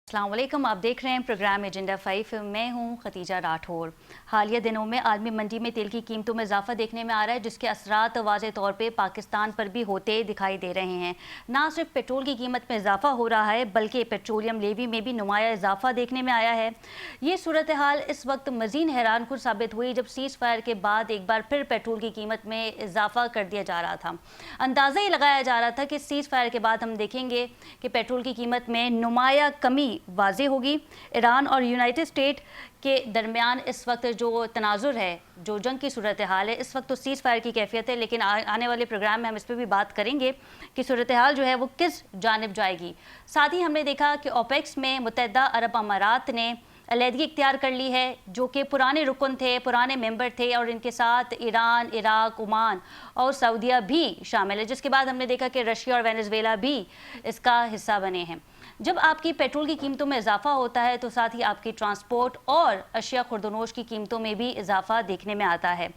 अस्सलाम वालेकुम, आप देख रहे हैं प्रोग्राम एजेंडा 5। मैं हूं खतीजा राठौर। हालिया दिनों में आलमी मंडी में तेल की कीमतों में इजाफा देखने में आ रहा है, जिसके असरात वाज़ेह तौर पे पाकिस्तान पर भी होते दिखाई दे रहे हैं। ना सिर्फ पेट्रोल की कीमत में इजाफा हो रहा है, बल्कि पेट्रोलियम लेवी में भी नुमाया इजाफा देखने में आया है। ये सूरत हाल इस वक्त मज़ीद हैरानकुन साबित हुई जब सीज़ फायर के बाद एक बार फिर पेट्रोल की कीमत में इजाफा कर दिया जा रहा था। अंदाज़ा ही लगाया जा रहा था कि सीज़ फायर के बाद हम देखेंगे कि पेट्रोल की कीमत में नुमाया कमी वाज़ेह होगी। ईरान और यूनाइटेड स्टेट के दरमियान इस वक्त जो तनाजुर है, जो जंग की सूरत हाल है, इस वक्त तो सीज़ फायर की कैफियत है, लेकिन आने वाले प्रोग्राम में हम इस पर भी बात करेंगे कि सूरत हाल जो है वो किस जानिब जाएगी। साथ ही हमने देखा कि ओपेक्स में मुत्तहदा अरब अमारात ने अलहदगी इख्तियार कर ली है, जो कि पुराने रुकन थे, पुराने मेंबर थे, और इनके साथ ईरान, इराक, ओमान और सऊदीया भी शामिल है, जिसके बाद हमने देखा कि रशिया और वेनेजुएला भी इसका हिस्सा बने हैं। जब आपकी पेट्रोल की कीमतों में इजाफा होता है तो साथ ही आपकी ट्रांसपोर्ट और अशिया खुर्दनोश की कीमतों में भी इजाफा देखने में आता है।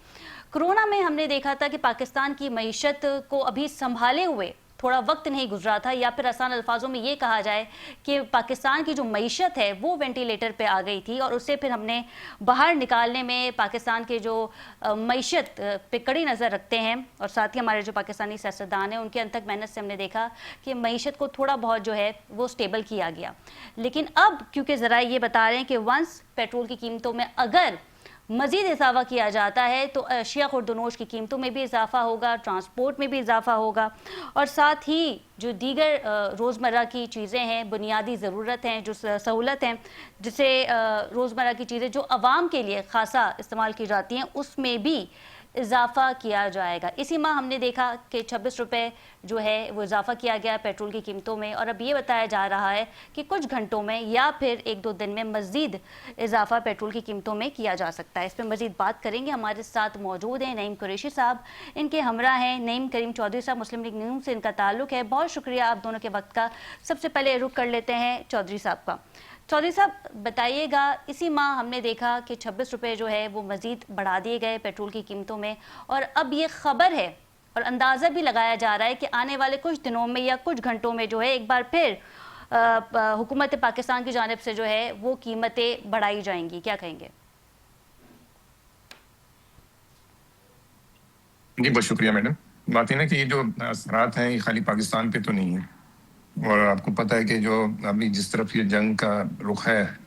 कोरोना में हमने देखा था कि पाकिस्तान की मईशत को अभी संभाले हुए थोड़ा वक्त नहीं गुजरा था, या फिर आसान अल्फाजों में ये कहा जाए कि पाकिस्तान की जो मईशत है वो वेंटिलेटर पे आ गई थी, और उससे फिर हमने बाहर निकालने में पाकिस्तान के जो मईशत पे कड़ी नज़र रखते हैं, और साथ ही हमारे जो पाकिस्तानी सियासतदान हैं उनके अंतक मेहनत से हमने देखा कि मईशत को थोड़ा बहुत जो है वो स्टेबल किया गया। लेकिन अब क्योंकि ज़रा ये बता रहे हैं कि वंस पेट्रोल की कीमतों में अगर मज़ीद इजाफा किया जाता है तो अशिया खुर्दनोश की कीमतों में भी इजाफा होगा, ट्रांसपोर्ट में भी इजाफा होगा, और साथ ही जो दीगर रोज़मर्रा की चीज़ें हैं, बुनियादी ज़रूरत हैं, जो सहूलत हैं, जिसे रोज़मर्रा की चीज़ें जो आवाम के लिए ख़ासा इस्तेमाल की जाती हैं, उसमें भी इजाफा किया जाएगा। इसी माह हमने देखा कि 26 रुपये जो है वो इजाफा किया गया पेट्रोल की कीमतों में, और अब ये बताया जा रहा है कि कुछ घंटों में या फिर एक दो दिन में मज़ीद इजाफा पेट्रोल की कीमतों में किया जा सकता है। इस पर मज़ीद बात करेंगे। हमारे साथ मौजूद हैं नईम कुरैशी साहब, इनके हमरा हैं नईम करीम चौधरी साहब, मुस्लिम लीग न्यूज़ से इनका ताल्लुक़ है। बहुत शुक्रिया आप दोनों के वक्त का। सबसे पहले रुख कर लेते हैं चौधरी साहब का। चौधरी साहब बताइएगा, इसी माह हमने देखा कि 26 रुपये जो है वो मज़ीद बढ़ा दिए गए पेट्रोल की कीमतों में, और अब ये खबर है और अंदाज़ा भी लगाया जा रहा है कि आने वाले कुछ दिनों में या कुछ घंटों में जो है एक बार फिर हुकूमत पाकिस्तान की जानिब से जो है वो कीमतें बढ़ाई जाएंगी। क्या कहेंगे? जी बहुत शुक्रिया मैडम। बात है ना कि ये जो असरात हैं ये खाली पाकिस्तान पे तो नहीं है, और आपको पता है कि जो अभी जिस तरफ ये जंग का रुख है,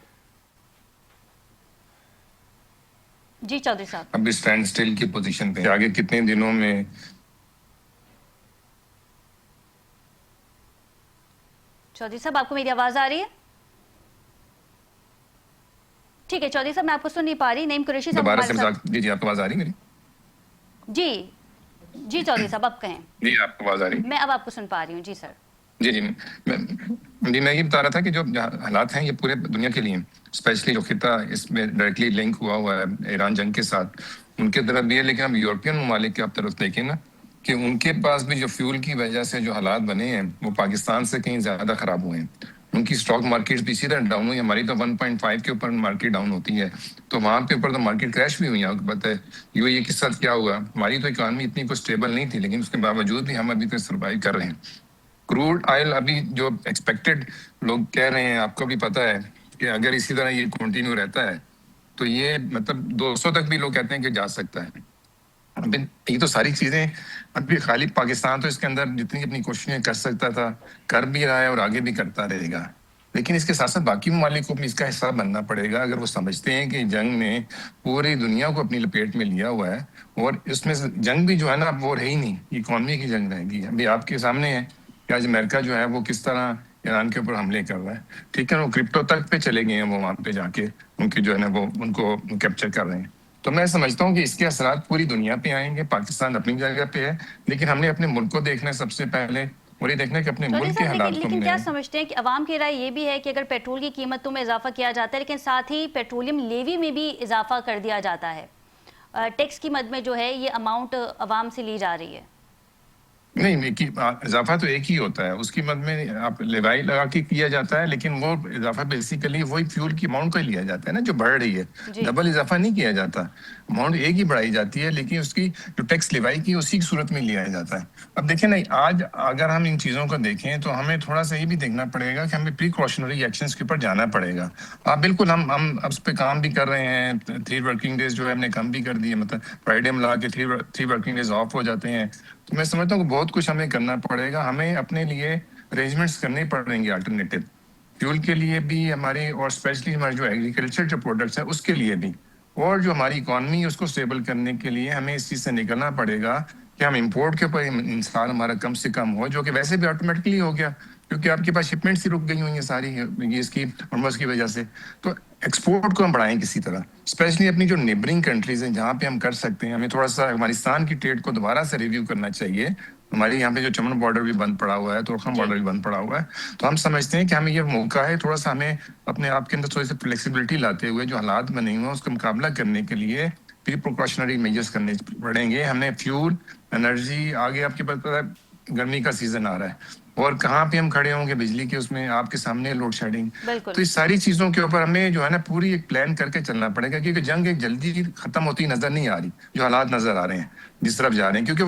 जी चौधरी साहब, अभी स्टैंड स्टिल की पोजीशन पे आगे कितने दिनों में। चौधरी साहब आपको मेरी आवाज़ आ रही है? ठीक है चौधरी साहब, मैं आपको सुन नहीं पा रही। नईम कुरैशी साहब दोबारा हमारे से साथ। जी जी आपको आवाज आ रही मेरी? जी जी चौधरी साहब अब कहें। जी आपको आवाज आ रही? मैं अब आपको सुन पा रही हूँ। जी सर। जी जी मैं ये बता रहा था कि जो हालात हैं ये पूरे दुनिया के लिए, स्पेशली जो खिता इसमें डायरेक्टली लिंक हुआ है ईरान जंग के साथ, उनके तरफ भी है। लेकिन हम यूरोपियन ममालिक के आप तरफ देखें ना कि उनके पास भी जो फ्यूल की वजह से जो हालात बने हैं वो पाकिस्तान से कहीं ज्यादा खराब हुए हैं। उनकी स्टॉक मार्केट भी इसी तरह डाउन हुई, हमारी तो 1.5 के ऊपर मार्केट डाउन होती है, तो वहां पे ऊपर तो मार्केट क्रैश भी हुई है। आपको पता है यूएई के साथ क्या हुआ, हमारी तो इकॉनमी इतनी कुछ स्टेबल नहीं थी, लेकिन उसके बावजूद भी हम अभी तक सर्वाइव कर रहे हैं। क्रूड ऑयल अभी जो एक्सपेक्टेड लोग कह रहे हैं, आपको भी पता है कि अगर इसी तरह ये कंटिन्यू रहता है तो ये मतलब 200 तक भी लोग कहते हैं कि जा सकता है। अभी ये तो सारी चीजें अभी खाली पाकिस्तान तो इसके अंदर जितनी अपनी कोशिशें कर सकता था कर भी रहा है और आगे भी करता रहेगा, लेकिन इसके साथ साथ बाकी ममालिक को भी इसका हिस्सा बनना पड़ेगा। अगर वो समझते हैं कि जंग ने पूरी दुनिया को अपनी लपेट में लिया हुआ है, और इसमें जंग भी जो है ना अब वो रही नहीं, इकॉनमी की जंग रहेगी। अभी आपके सामने है कि आज अमेरिका जो है वो किस तरह ईरान के ऊपर हमले कर रहा है। ठीक है, वो क्रिप्टो तक पे चले गए हैं, वो वहां पे जाके उनकी जो है ना वो उनको कैप्चर कर रहे हैं। तो मैं समझता हूँ कि इसके असरात पूरी दुनिया पे आएंगे। पाकिस्तान अपनी जगह पे है, लेकिन हमने अपने मुल्क को देखना है सबसे पहले, और ये देखना है कि अपने मुल्क के हालात को लेकिन क्या समझते हैं कि अवाम की राय ये भी है कि अगर पेट्रोल की कीमतों में इजाफा किया जाता है, लेकिन साथ ही पेट्रोलियम लेवी में भी इजाफा कर दिया जाता है, टैक्स की मद में जो है ये अमाउंट अवाम से ली जा रही है। नहीं, कि इजाफा तो एक ही होता है, उसकी मद में आप लेवाई लगा के किया जाता है, लेकिन वो इजाफा बेसिकली वही फ्यूल की अमाउंट को ही लिया जाता है ना, जो बढ़ रही है। जी डबल इजाफा नहीं किया जाता, अमाउंट एक ही बढ़ाई जाती है, लेकिन उसकी जो टैक्स लेवाई की उसी की सूरत में लिया जाता है। अब देखिए ना, आज अगर हम इन चीज़ों को देखें तो हमें थोड़ा सा ये भी देखना पड़ेगा कि हमें प्रिकॉशनरी एक्शंस के ऊपर जाना पड़ेगा। बिल्कुल हम अब उस पर काम भी कर रहे हैं। 3 वर्किंग डेज जो है हमने कम भी कर दिए, मतलब फ्राइडे मिला के 3 वर्किंग डेज ऑफ हो जाते हैं। तो मैं समझता हूँ कि बहुत कुछ हमें करना पड़ेगा, हमें अपने लिए अरेंजमेंट्स करने पड़ेंगे अल्टरनेटिव फ्यूल के लिए भी हमारे, और स्पेशली हमारे जो एग्रीकल्चर जो प्रोडक्ट्स है उसके लिए भी, और जो हमारी इकॉनमी है उसको स्टेबल करने के लिए हमें इस चीज़ से निकलना पड़ेगा कि हम इंपोर्ट के ऊपर इंसान हमारा कम से कम हो, जो कि वैसे भी ऑटोमेटिकली हो गया, क्योंकि आपके पास शिपमेंट्स ही रुक गई हुई हैं सारी ये इसकी हॉर्मस की वजह से। तो एक्सपोर्ट को हम बढ़ाएं किसी तरह, स्पेशली अपनी जो नेबरिंग कंट्रीज हैं जहाँ पे हम कर सकते हैं। हमें थोड़ा सा अफगानिस्तान की ट्रेड को दोबारा से रिव्यू करना चाहिए। हमारे यहाँ पे जो चमन बॉर्डर भी बंद पड़ा हुआ है, तुर्खम जी बॉर्डर भी बंद पड़ा हुआ है, तो हम समझते हैं कि हमें ये मौका है, थोड़ा सा हमें अपने आप के अंदर थोड़ी सी फ्लेक्सिबिलिटी लाते हुए जो हालात बने हुए हैं उसका मुकाबला करने के लिए प्री प्रिकॉशनरी मेजर्स करने पड़ेंगे हमें। फ्यूल, एनर्जी, आगे आपके पास पता है गर्मी का सीजन आ रहा है, और कहाँ पे हम खड़े होंगे बिजली के उसमें, आपके सामने लोड शेडिंग। बिल्कुल तो इस सारी चीजों के ऊपर हमें जो है ना पूरी एक प्लान करके चलना पड़ेगा, क्योंकि जंग एक जल्दी खत्म होती नजर नहीं आ रही, जो हालात नजर आ रहे हैं जिस तरफ जा रहे हैं, क्योंकि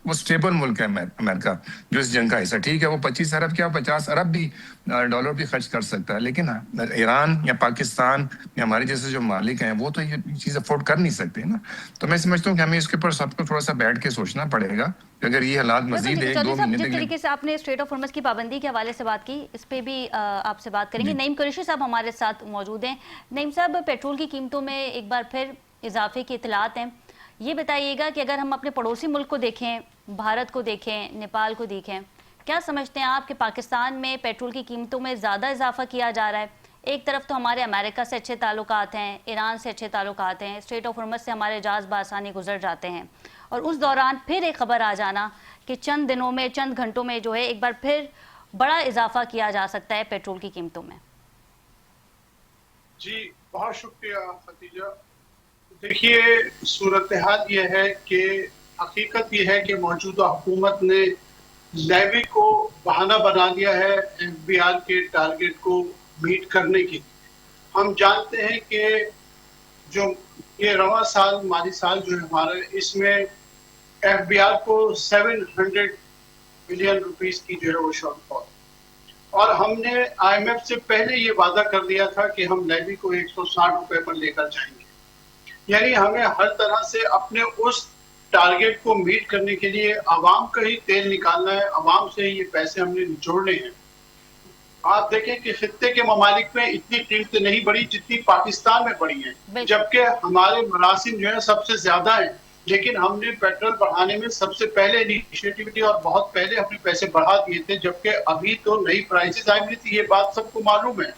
वो स्टेबल मुल्क है अमेरिका जो इस जंग का हिस्सा। ठीक है, वो 25 अरब क्या 50 अरब भी डॉलर भी खर्च कर सकता है, लेकिन ईरान या पाकिस्तान या हमारे जैसे जो मालिक हैं वो तो ये चीज अफोर्ड कर नहीं सकते ना। तो मैं समझता हूँ कि हमें इसके ऊपर सबको थोड़ा सा बैठ के सोचना पड़ेगा कि अगर ये हालात बिल्कुल मजीद एक चौधरी दो साहब, महीने जिस तक तरीके से आपने स्ट्रेट ऑफ हॉर्मस की पाबंदी के हवाले से बात की, इस पे भी आपसे बात करेंगे। जी नईम कुरैशी साहब हमारे साथ मौजूद हैं। नईम साहब, पेट्रोल की कीमतों में एक बार फिर इजाफे की इतलात हैं। ये बताइएगा कि अगर हम अपने पड़ोसी मुल्क को देखें, भारत को देखें, नेपाल को देखें, क्या समझते हैं आप कि पाकिस्तान में पेट्रोल की कीमतों में ज़्यादा इजाफा किया जा रहा है? एक तरफ तो हमारे अमेरिका से अच्छे ताल्लुकात हैं, ईरान से अच्छे ताल्लुकात हैं, स्ट्रेट ऑफ हॉर्मस से हमारे जहाज़ बआसानी गुजर जाते हैं, और उस दौरान फिर एक खबर आ जाना कि चंद दिनों में, चंद घंटों में जो है एक बार फिर बड़ा इजाफा किया जा सकता है पेट्रोल की कीमतों में। जी, बहुत शुक्रिया खतीजा। देखिए, सूरत हाल ये है कि हकीकत ये है कि मौजूदा हुकूमत ने नेवी को बहाना बना लिया है एफबीआर के टारगेट को मीट करने की। हम जानते हैं कि जो ये रवा साल, माली साल जो है हमारा, इसमें एफबीआर को 700 बिलियन रुपीस की जो है वो शॉर्टफॉल, और हमने आईएमएफ से पहले ये वादा कर दिया था कि हम नेवी को 160 रुपए पर लेकर जाएंगे। यानी हमें हर तरह से अपने उस टारगेट को मीट करने के लिए आवाम का ही तेल निकालना है, आवाम से ही ये पैसे हमने निचोड़ने हैं। आप देखें कि खित्ते के ममालिक में इतनी कीमतें नहीं बढ़ी जितनी पाकिस्तान में बढ़ी हैं, जबकि हमारे मरासिम जो है सबसे ज्यादा है, लेकिन हमने पेट्रोल बढ़ाने में सबसे पहले इनिशिएटिव ली और बहुत पहले अपने पैसे बढ़ा दिए थे, जबकि अभी तो नई प्राइसेस आई हुई थी, ये बात सबको मालूम है।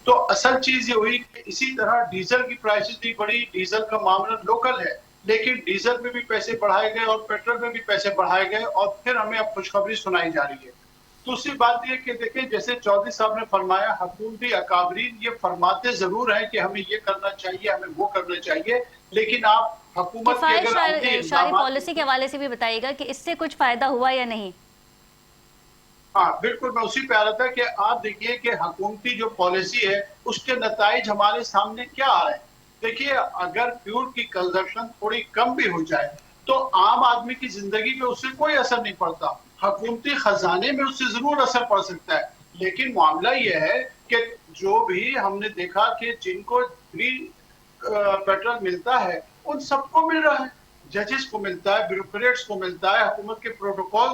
तो असल चीज ये हुई कि इसी तरह डीजल की प्राइसेस भी बढ़ी। डीजल का मामला लोकल है, लेकिन डीजल में भी पैसे बढ़ाए गए और पेट्रोल में भी पैसे बढ़ाए गए, और फिर हमें अब खुशखबरी सुनाई जा रही है। दूसरी बात यह कि देखिए, जैसे चौधरी साहब ने फरमाया, हुकूमती अकाबरीन ये फरमाते जरूर हैं कि हमें ये करना चाहिए, हमें वो करना चाहिए, लेकिन आप हुकूमत की अगर शारी पॉलिसी के हवाले से भी बताइएगा कि इससे कुछ फायदा हुआ या नहीं। हाँ बिल्कुल, मैं उसी पे आ रहा था कि आप देखिए कि हुकूमती जो पॉलिसी है उसके नताइज हमारे सामने क्या आ रहे हैं। देखिए, अगर फ्यूल की कंजप्शन थोड़ी कम भी हो जाए तो आम आदमी की जिंदगी पे उससे कोई असर नहीं पड़ता, हुकूमती खजाने में उससे जरूर असर पड़ सकता है। लेकिन मामला यह है कि जो भी हमने देखा कि जिनको फ्री पेट्रोल मिलता है उन सबको मिल रहा है, जजेस को मिलता है, ब्यूरोक्रेट्स को मिलता है, हुकूमत के प्रोटोकॉल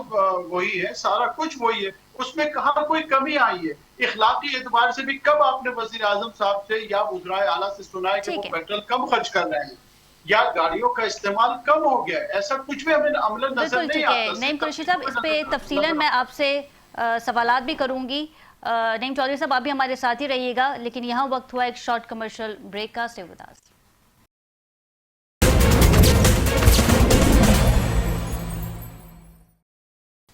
वही है, सारा कुछ वही है, उसमें कहाँ कोई कमी आई है। इखलाकी एतबार से भी कब आपने वजीर आजम साहब से या वज़राए आला से सुना है कि वो पेट्रोल कम खर्च कर रहे हैं या गाड़ियों का इस्तेमाल कम हो गया है? ऐसा कुछ भी हमें अमलन नजर नहीं आता। नईम कुरैशी साहब, इस पे तफसीलन मैं आपसे सवालात भी करूंगी। नईम चौधरी साहब, आप भी हमारे साथ ही रहिएगा, लेकिन यहाँ वक्त हुआ एक शॉर्ट कमर्शियल ब्रेक का। Stay with us.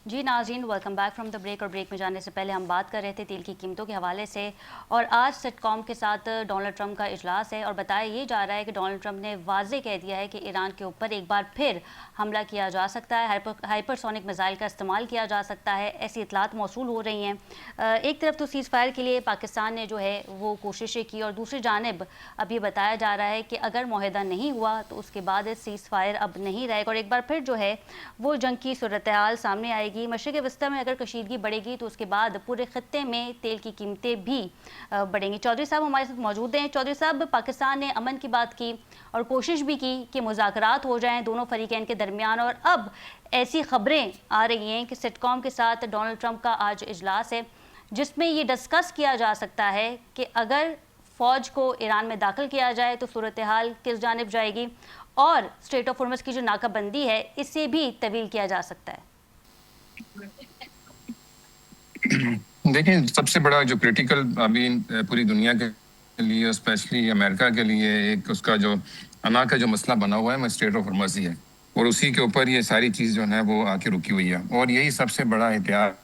जी नाज़रीन, welcome back from the break. और ब्रेक में जाने से पहले हम बात कर रहे थे तेल की कीमतों के हवाले से। और आज सेटकॉम के साथ डोनाल्ड ट्रंप का इजलास है और बताया ये जा रहा है कि डोनाल्ड ट्रंप ने वाज़े कह दिया है कि ईरान के ऊपर एक बार फिर हमला किया जा सकता है, हाइपरसोनिक मिसाइल का इस्तेमाल किया जा सकता है। ऐसी इतलात मौसूल हो रही हैं। एक तरफ तो सीज़ फायर के लिए पाकिस्तान ने जो है वो कोशिशें की, और दूसरी जानिब अब ये बताया जा रहा है कि अगर मुआहदा नहीं हुआ तो उसके बाद सीज़ फायर अब नहीं रहेगा और एक बार फिर जो है वो जंग की सूरत हाल सामने आएगी। मशरिक़ वस्ती में अगर कशीदगी बढ़ेगी तो उसके बाद पूरे खत्ते में तेल की कीमतें भी बढ़ेंगी। चौधरी साहब हमारे साथ मौजूद हैं। चौधरी साहब, पाकिस्तान ने अमन की बात की और कोशिश भी की कि मुज़ाकरात हो जाएं दोनों फरीकैन के दरमियान, और अब ऐसी खबरें आ रही हैं कि सेटकॉम के साथ डोनाल्ड ट्रंप का आज इजलास है जिसमें ये डिस्कस किया जा सकता है कि अगर फ़ौज को ईरान में दाखिल किया जाए तो सूरत हाल किस जानिब जाएगी, और स्ट्रेट ऑफ हॉर्मुज़ की जो नाकाबंदी है इसे भी तवील किया जा सकता है। देखिए, सबसे बड़ा जो क्रिटिकल अभी पूरी दुनिया के लिए, स्पेशली अमेरिका के लिए, एक उसका जो अना का जो मसला बना हुआ है वो स्ट्रेट ऑफ हॉर्मुज़ ही है, और उसी के ऊपर ये सारी चीज़ जो है वो आके रुकी हुई है, और यही सबसे बड़ा एहतियात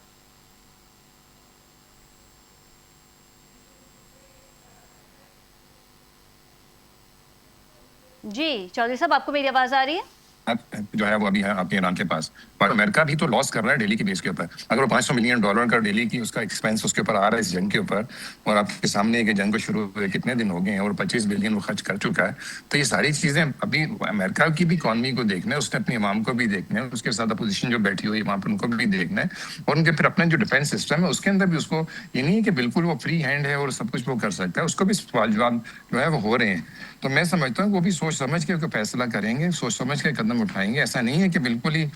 जी चौधरी साहब, आपको मेरी आवाज़ आ रही है? जो है वो अभी है आपके ईरान के पास। पर अमेरिका भी तो लॉस कर रहा है डेली के बेस के ऊपर। अगर वो $500 मिलियन का डेली की उसका एक्सपेंस उसके ऊपर आ रहा है इस जंग के ऊपर, और आपके सामने कि जंग को शुरू हुए कितने दिन हो गए हैं और 25 बिलियन वो खर्च कर चुका है, तो ये सारी चीज़ें अभी अमेरिका की भी इकॉनमी को देखना है, उसने अपनी अवाम को भी देखना है, उसके साथ अपोजिशन जो बैठी हुई है वहाँ पर उनको भी देखना है, और उनके फिर अपना जो डिफेंस सिस्टम है उसके अंदर भी उसको ये नहीं है कि बिल्कुल वो फ्री हैंड है और सब कुछ वो कर सकता है, उसको भी सवाल जवाब जो है वो हो रहे हैं। तो मैं समझता हूँ वो भी सोच समझ के फैसला करेंगे, सोच समझ के कदम उठाएंगे। ऐसा नहीं है कि बिल्कुल ही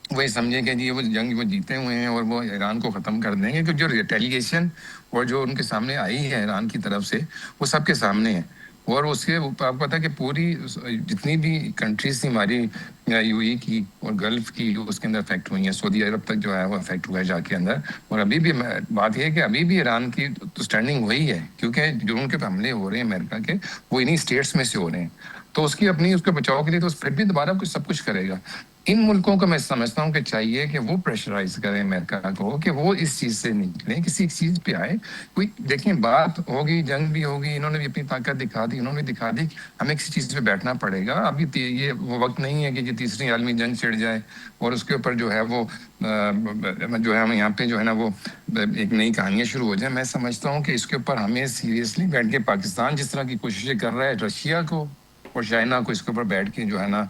वही समझे कि जी वो जंग वो जीते हुए हैं और वो ईरान को ख़त्म कर देंगे, क्योंकि जो रिटेलिएशन और जो उनके सामने आई है ईरान की तरफ से वो सबके सामने है। और उसके ऊपर आपको पता है कि पूरी जितनी भी कंट्रीज थी हमारी यूएई की और गल्फ की, उसके अंदर अफेक्ट हुई हैं। सऊदी अरब तक जो है वो अफेक्ट हुआ है जाके अंदर। और अभी भी बात यह है कि अभी भी ईरान की तो स्टैंडिंग वही है, क्योंकि जो उनके पे हमले हो रहे हैं अमेरिका के, वो इन्हीं स्टेट्स में से हो रहे हैं। तो उसकी अपनी उसके बचाव के लिए तो फिर भी दोबारा कुछ सब कुछ करेगा। इन मुल्कों को मैं समझता हूँ कि चाहिए कि वो प्रेशराइज करें अमेरिका को कि वो इस चीज से निकले, किसी चीज पे आए। कोई देखें, बात होगी, जंग भी होगी, इन्होंने भी अपनी ताकत दिखा दी, उन्होंने दिखा दी, हमें किसी चीज पे बैठना पड़ेगा। अभी ये वो वक्त नहीं है कि तीसरी आलमी जंग छिड़ जाए और उसके ऊपर जो है वो जो है हम यहाँ पे जो है ना वो एक नई कहानियां शुरू हो जाए। मैं समझता हूँ कि इसके ऊपर हमें सीरियसली बैठ के, पाकिस्तान जिस तरह की कोशिशें कर रहा है, रशिया को और चाइना को इसके ऊपर बैठ के जो है ना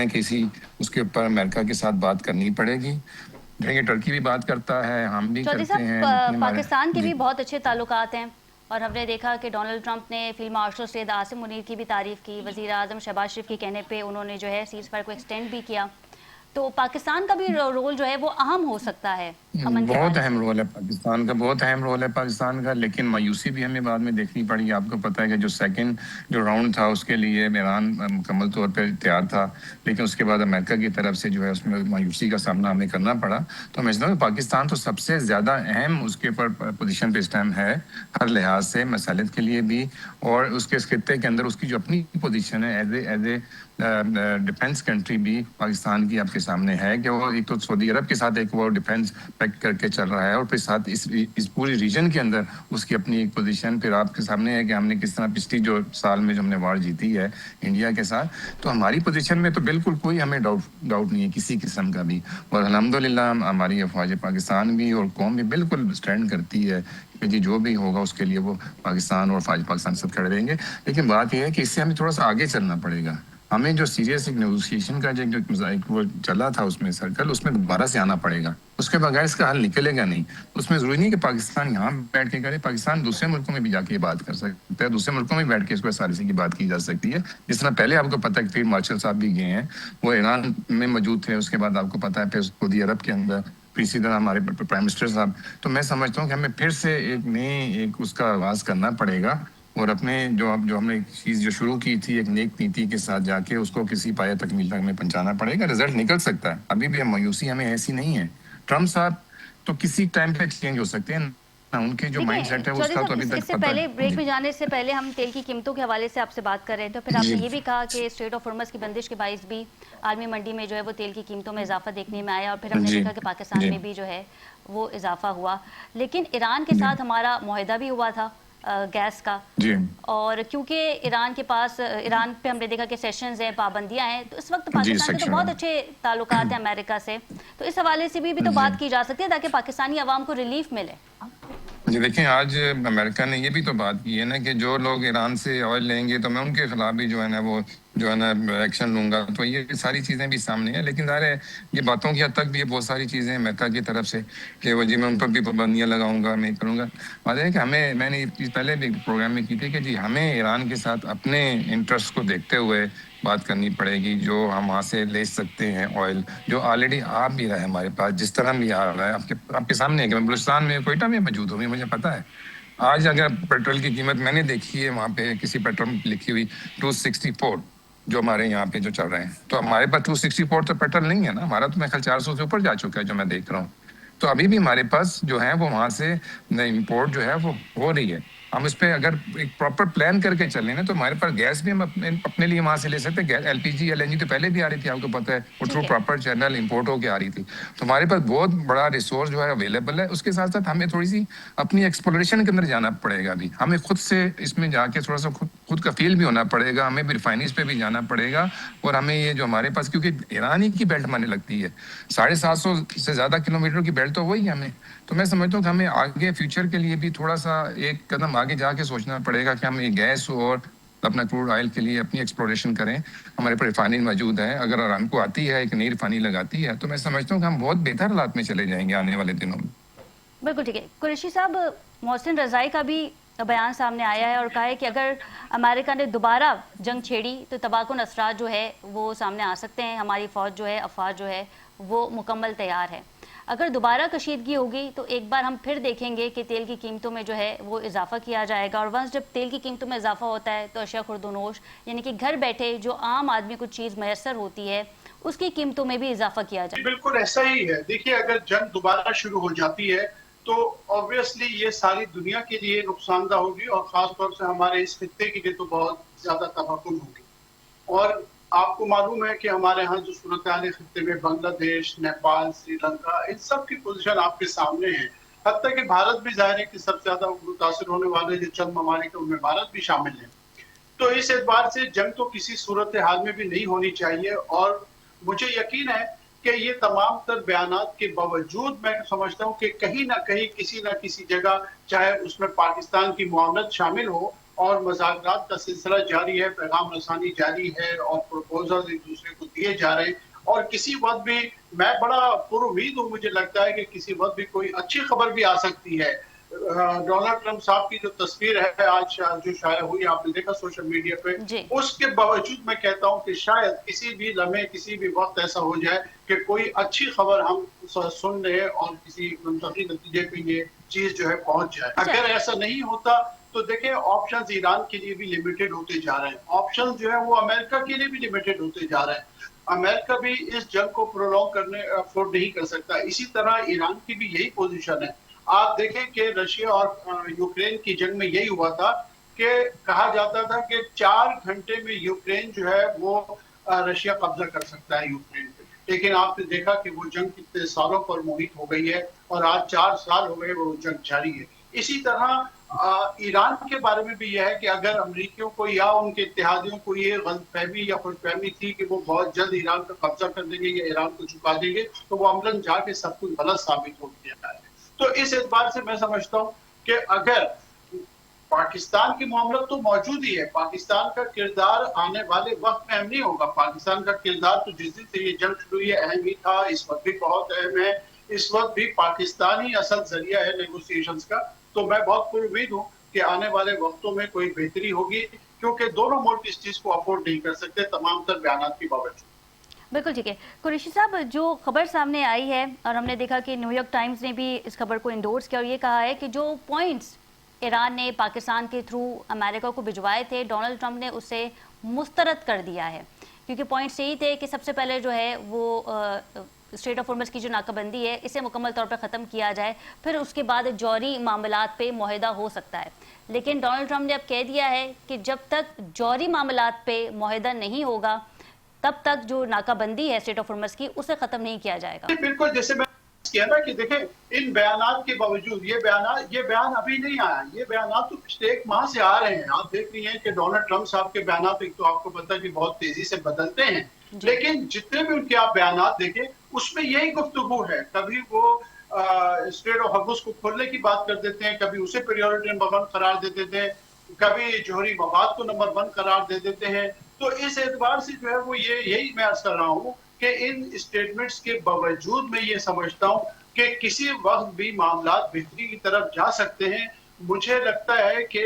किसी उसके ऊपर अमेरिका के साथ बात करनी पड़ेगी। देखिए, टर्की भी बात करता है, हम भी चौधरी करते हैं। साहब, पाकिस्तान के भी बहुत अच्छे ताल्लुकात हैं और हमने देखा कि डोनाल्ड ट्रंप ने फील्ड मार्शल सैयद आसिम मुनीर की भी तारीफ की। वज़ीर आज़म शहबाज शरीफ के कहने पे उन्होंने जो है सीज़ फायर को एक्सटेंड भी किया। तो पाकिस्तान का भी रोल जो है वो अहम हो सकता है अमन के बहुत हवाले अहम से। रोल है पाकिस्तान का, बहुत अहम रोल है पाकिस्तान का। लेकिन मायूसी भी हमें बाद में देखनी पड़ी। आपको पता है कि जो सेकंड जो राउंड था उसके लिए ईरान मुकम्मल तौर पे तैयार था, लेकिन उसके बाद अमेरिका की तरफ से जो है उसमें मायूसी का सामना हमें करना पड़ा। तो मैं समझता हूँ पाकिस्तान तो सबसे ज़्यादा अहम उसके ऊपर पोजीशन पे इस टाइम है, हर लिहाज से, मसालित के लिए भी, और उसके इस खित्ते के अंदर उसकी जो अपनी पोजीशन है एज ए डिफेंस कंट्री भी पाकिस्तान की आपके सामने है कि वो एक तो सऊदी अरब के साथ एक वो डिफेंस पैक्ट करके चल रहा है, और फिर साथ इस पूरी रीजन के अंदर उसकी अपनी एक पोजीशन फिर आपके सामने है कि हमने किस तरह पिछली जो साल में जो हमने वार जीती है इंडिया के साथ, तो हमारी पोजीशन में तो बिल्कुल कोई हमें डाउट नहीं है किसी किस्म का भी। और अल्हम्दुलिल्लाह हमारी अफवाज पाकिस्तान भी और कौम भी बिल्कुल स्टैंड करती है कि जी जो भी होगा उसके लिए वो पाकिस्तान और फौज पाकिस्तान सब खड़े रहेंगे। लेकिन बात यह है कि इससे हमें थोड़ा सा आगे चलना पड़ेगा। हमें जो सीरियस एक नेगोशिएशन का जो वो चला था उसमें सर्कल, उसमें दोबारा से आना पड़ेगा। उसके बगैर इसका हल निकलेगा नहीं। उसमें जरूरी नहीं कि पाकिस्तान यहाँ बैठ के करे, पाकिस्तान दूसरे मुल्कों में भी जाके बात कर सकता है, दूसरे मुल्कों में बैठ के इसको सालिसी की बात की जा सकती है। जिस तरह पहले आपको पता है कि फील्ड मार्शल साहब भी गए हैं, वो ईरान में मौजूद थे, उसके बाद आपको पता है फिर सऊदी अरब के अंदर, इसी तरह हमारे प्राइम मिनिस्टर साहब। तो मैं समझता हूँ कि हमें फिर से एक उसका आगाज करना पड़ेगा, और अपने जो हमने चीज़ जो शुरू की थी एक नेक नीति के साथ जाके उसको किसी पाया तकमील तक हमें पहुंचाना पड़ेगा। रिजल्ट निकल सकता है, अभी भी मायूसी हमें ऐसी नहीं है। ट्रम्प साहब तो किसी टाइम पे चेंज हो सकते हैं, ना, उनके जो माइंड सेट है चौधरी उसका तो साहब, अभी तक इससे पता पहले है। ब्रेक जी में जाने से पहले हम तेल की कीमतों के हवाले से आपसे बात कर रहे थे, तो फिर जी आपने ये भी कहा कि स्ट्रेट ऑफ हॉर्मज़ की बंदिश के बाइस भी आलमी मंडी में जो है वो तेल की कीमतों में इजाफा देखने में आया, और फिर हमने जी देखा कि पाकिस्तान जी में भी जो है वो इजाफा हुआ। लेकिन ईरान के जी साथ हमारा मुआहदा भी हुआ था गैस का, जी और क्योंकि ईरान के पास ईरान पे हमने देखा कि सेशंस हैं, पाबंदियां हैं, तो इस वक्त जी पाकिस्तान के तो सेक्शन बहुत है। अच्छे ताल्लुकात हैं अमेरिका से, तो इस हवाले से भी तो जी बात की जा सकती है ताकि पाकिस्तानी अवाम को रिलीफ मिले। जी देखिए, आज अमेरिका ने ये भी तो बात की है ना कि जो लोग ईरान से ऑयल लेंगे तो मैं उनके खिलाफ भी जो है ना वो जो है ना एक्शन लूंगा। तो ये सारी चीज़ें भी सामने हैं, लेकिन ज़ाहिर है ये बातों की हद तक भी ये बहुत सारी चीज़ें हैं अमेरिका की तरफ से कि वो जी मैं उन पर भी पाबंदियाँ लगाऊंगा, मैं करूँगा। बात है कि हमें, मैंने ये चीज़ पहले भी प्रोग्राम में की थी कि जी हमें ईरान के साथ अपने इंटरेस्ट को देखते हुए बात करनी पड़ेगी। जो हम वहाँ से ले सकते हैं ऑयल, जो ऑलरेडी आ भी रहा है हमारे पास, जिस तरह भी आ रहा है, आपके सामने है कि मैं बलूचिस्तान में, कोयटा में मौजूद हूँ, मुझे पता है। आज अगर पेट्रोल की कीमत मैंने देखी है वहाँ पे किसी पेट्रोल में लिखी हुई 264, जो हमारे यहाँ पे जो चल रहे हैं, तो हमारे पास 264 तो पेट्रोल नहीं है ना, हमारा तो मैं ख्याल 400 से ऊपर जा चुका है जो मैं देख रहा हूँ। तो अभी भी हमारे पास जो है वो वहाँ से इम्पोर्ट जो है वो हो रही है। हम इस पे अगर एक प्रॉपर प्लान करके चलें ना तो हमारे पास गैस भी हम अपने लिए वहां से ले सकते हैं। एलपीजी एलएनजी तो पहले भी आ रही थी, आपको पता है, वो थ्रू प्रॉपर चैनल इंपोर्ट होके आ रही थी। तो हमारे पास बहुत बड़ा रिसोर्स जो है अवेलेबल है। उसके साथ साथ हमें थोड़ी सी अपनी एक्सप्लोरेशन के अंदर जाना पड़ेगा। अभी हमें खुद से इसमें जाके थोड़ा सा खुद का फील भी होना पड़ेगा, हमें भी रिफाइनरीज पे भी जाना पड़ेगा। और हमें ये जो हमारे पास, क्योंकि ईरान ही की बेल्ट माने लगती है, 750 से ज्यादा किलोमीटर की बेल्ट तो वही है हमें। तो मैं समझता हूँ कि हमें आगे फ्यूचर के लिए भी थोड़ा सा एक कदम आगे जाके सोचना पड़ेगा कि हम ये गैस और अपना क्रूड ऑयल के लिए अपनी एक्सप्लोरेशन करें। हमारे पास रिफाइनरी मौजूद है, अगर अरामको आती है एक नई रिफाइनरी लगाती है तो मैं समझता हूँ कि हम बहुत बेहतर हालात में चले जाएंगे आने वाले दिनों में। बिल्कुल ठीक है। कुरैशी साहब, मोहसिन रज़ाई का भी बयान सामने आया है और कहा है कि अगर अमेरिका ने दोबारा जंग छेड़ी तो तबाहकुन असरात जो है वो सामने आ सकते हैं। हमारी फ़ौज जो है, अफवाज जो है वो मुकम्मल तैयार है। अगर दोबारा कशीदगी होगी तो एक बार हम फिर देखेंगे कि तेल की कीमतों में जो है वो इजाफा किया जाएगा, और वंस जब तेल की कीमतों में इजाफा होता है तो अशिया खुर्दनोश यानी कि घर बैठे जो आम आदमी को चीज़ मैसर होती है उसकी कीमतों में भी इजाफा किया जाए। बिल्कुल ऐसा ही है। देखिए, अगर जंग दोबारा शुरू हो जाती है तो ऑब्वियसली ये सारी दुनिया के लिए नुकसानदा होगी, और खासतौर से हमारे इस खित्ते के लिए तो बहुत ज्यादा तबाहकुन होगी। और आपको मालूम है कि हमारे यहाँ जो सूरत हाल खित्ते में बांग्लादेश, नेपाल, श्रीलंका, इन सब की पोजीशन आपके सामने है। हत्ता कि भारत भी जाहिर है कि सबसे ज्यादा मुतासिर होने वाले जो चंद ममालिक है उनमें भारत भी शामिल है। तो इस एतबार से जंग तो किसी सूरत हाल में भी नहीं होनी चाहिए, और मुझे यकीन है कि ये तमाम तर बयानात के बावजूद मैं समझता हूँ कि कहीं ना कहीं किसी न किसी जगह, चाहे उसमें पाकिस्तान की मुआवनत शामिल हो और मज़ाकरात का सिलसिला जारी है, पैगाम रसानी जारी है और प्रपोजल एक दूसरे को दिए जा रहे हैं, और किसी वक्त भी मैं बड़ा पुरुमीद हूँ, मुझे लगता है कि किसी वक्त भी कोई अच्छी खबर भी आ सकती है। डोनाल्ड ट्रंप साहब की जो तस्वीर है आज जो शाया हुई, आपने देखा सोशल मीडिया पे, उसके बावजूद मैं कहता हूं कि शायद किसी भी लम्हे, किसी भी वक्त ऐसा हो जाए कि कोई अच्छी खबर हम सुन रहे और किसी मुंतकी नतीजे पे ये चीज जो है पहुंच जाए। अगर ऐसा नहीं होता तो देखिए, ऑप्शंस ईरान के लिए भी लिमिटेड होते जा रहे हैं, ऑप्शंस जो है वो अमेरिका के लिए भी लिमिटेड होते जा रहे हैं। अमेरिका भी इस जंग को प्रोलॉन्ग करने अफोर्ड नहीं कर सकता। इसी तरह ईरान की भी यही पोजीशन है। आप देखें कि रशिया और यूक्रेन की जंग में यही हुआ था कि कहा जाता था कि 4 घंटे में यूक्रेन जो है वो रशिया कब्जा कर सकता है यूक्रेन पे, लेकिन आपने देखा कि वो जंग कितने सालों पर मुहित हो गई है और आज 4 साल हो गए वो जंग जारी है। इसी तरह ईरान के बारे में भी यह है कि अगर अमरीकियों को या उनके इत्तेहादियों को ये गलतफहमी या खुशफहमी थी कि वो बहुत जल्द ईरान पर कब्जा कर देंगे या ईरान को झुका देंगे, तो वो अमलन जाके सब कुछ गलत साबित हो गया है। तो इस एतबार से मैं समझता हूं कि अगर पाकिस्तान की मामला तो मौजूद ही है, पाकिस्तान का किरदार आने वाले वक्त में अहम नहीं होगा। पाकिस्तान का किरदार तो जिस दिन से ये जंग शुरू हुई है अहम ही था, इस वक्त भी बहुत अहम है। इस वक्त भी पाकिस्तान ही असल जरिया है नेगोशिएशंस का। तो मैं बहुत पुरुमीद हूँ कि आने वाले वक्तों में कोई बेहतरी होगी, क्योंकि दोनों मुल्क इस चीज को अफोर्ड नहीं कर सकते तमाम तर बयानात के बावजूद। बिल्कुल ठीक है। कुरैशी साहब, जो खबर सामने आई है और हमने देखा कि न्यूयॉर्क टाइम्स ने भी इस खबर को इंडोर्स किया और ये कहा है कि जो पॉइंट्स ईरान ने पाकिस्तान के थ्रू अमेरिका को भिजवाए थे, डोनाल्ड ट्रंप ने उसे मुस्तरद कर दिया है, क्योंकि पॉइंट्स यही थे कि सबसे पहले जो है वो स्ट्रेट ऑफ हॉर्मज़ की जो नाकाबंदी है इसे मुकम्मल तौर पर ख़त्म किया जाए, फिर उसके बाद जौहरी मामलात पे मुआहदा हो सकता है। लेकिन डोनाल्ड ट्रंप ने अब कह दिया है कि जब तक जौहरी मामलात पे मुआहदा नहीं होगा तब तक जो नाकाबंदी है स्ट्रेट ऑफ हॉर्मज़ की उसे ख़त्म नहीं किया जाएगा। बिल्कुल, जैसे मैं किया ना कि देखें इन बयानात के बावजूद ये बयान अभी नहीं आया, ये बयानात तो पिछले 1 माह से आ रहे हैं। आप देख रही हैं कि डोनाल्ड ट्रंप साहब के बयानात एक तो आपको पता है कि बहुत तेजी से बदलते हैं, लेकिन जितने भी उनके आप बयानात देखें उसमें यही गुफ्तगू है। कभी वो स्ट्रेट ऑफ हॉर्मुज़ को खोलने की बात कर देते हैं, कभी उसे प्रायोरिटी नंबर 1 करार दे देते हैं, कभी जौहरी मवाद को नंबर 1 करार दे देते हैं। तो इस एतबार से जो है वो यही मैं अर्ज कर रहा हूँ कि इन स्टेटमेंट्स के बावजूद मैं ये समझता हूँ कि किसी वक्त भी मामला बेहतरी की तरफ जा सकते हैं। मुझे लगता है कि